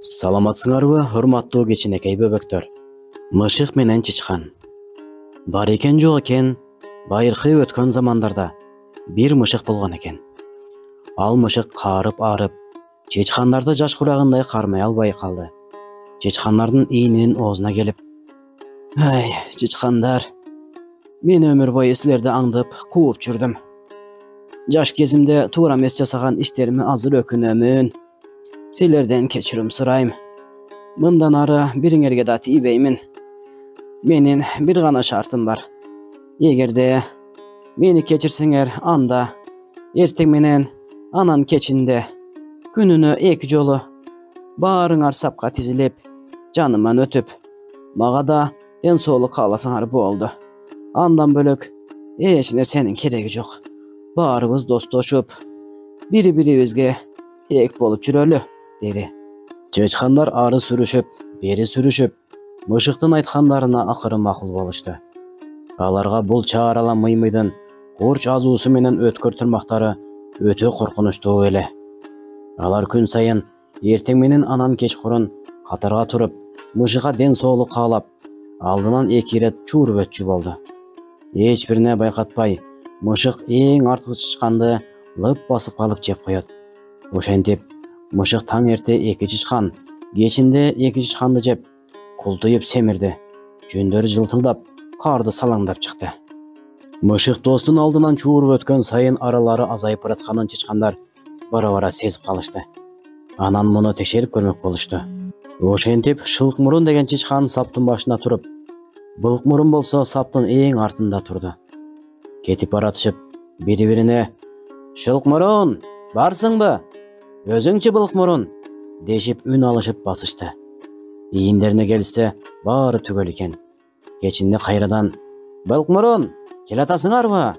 Саламатсыңарбы, урматтуу кичинекей бөбөктөр. Мышык менен чычкан. Бар экен жок экен, байыркы өткөн замандарда бир мышык болгон экен. Ал мышык карып-арып, чычкандарды жаш курагындай кармай албай калды. Чычкандардын ийнинин оозуна келип: "Ай, чычкандар, мен өмүр бою силерди аңдып, кууп жүрдүм. Жаш кезимде туура эмес жасаган иштериме азыр өкүнөмүн. Силерден кечирим сурайм. Мындан ары бириңерге да тийбеймин. Менин бир гана шартым бар. Эгерде мени кечирсеңер, анда эртең менен, анан кечинде, күнүнө 2 жолу баарыңар сапка тизилип, жаныман өтүп, мага да ден соолук кааласаңар болду. Андан бөлөк эч нерсенин кереги жок. Баарыбыз достошуп, бири-бирибизге эк болуп жүрөлү", деди. Чычкандар ары сүрүшүп, бери сүрүшүп, мышыктын айткандарына акыры макул болушту. Аларга бул чаарала мыймыйдын курч азуусу менен өткөр тырмактары өтө коркунучтуу эле. Алар күн сайын эртең менен анан кечкурун катарга туруп, мышыга ден соолук каалап, алдынан 2 ирет чууруп өтчү болду. Эч бирине байкатпай, мышык эң арткы чычканды лып басып калып жеп коет. Ошентип, мышык таң эрте 2 чычкан, кечинде 2 чычканды жеп, култуюп семирди. Жөндөрү жылтылдап, карды салаңдап чыкты. Мышык достун алдынан чууруп өткөн сайын аралары азайып баратканын чычкандар бара-бара сезип калышты. Анан муну текшерип көрмөк болушту. Ошентип, Шылык мурун деген чычкан саптын башына туруп, Былык мурун болсо саптын эң артында турду. Кетип баратышып, бири-бирине: "Шылык мурун, барсыңбы? Өзүңчү Былык мурун?" дешип үн алышып басышты. Ийиндерине келсе, баары түгөл экен. Кечинде кайрадан: "Былык мурун, келатасыңарбы?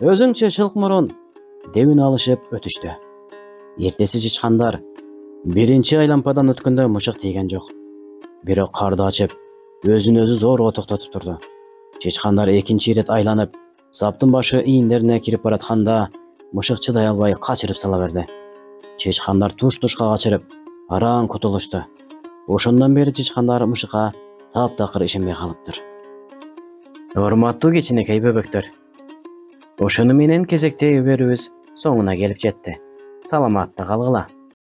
Өзүңчү Шылык мурун?" деп үн алышып өтүштү. Эртеси чычкандар биринчи айлампадан өткөндө мышык тийген жок. Бирок карды ачып, өзүн-өзү зорго токтотуп турду. Чычкандар экинчи ирет айланып, саптын башы ийиндерине кирип баратканда, мышык чыдай албай качырып сала берди. Чычкандар туш-тушка качырып, араң кутулушту. Ошондон бери чычкандар мышыкка таптакыр ишенбей калыптыр. Урматтуу кичинекей бөбөктөр, ошону менен кезектеги берүүбүз соңуна келип жетти. Саламатта калгыла.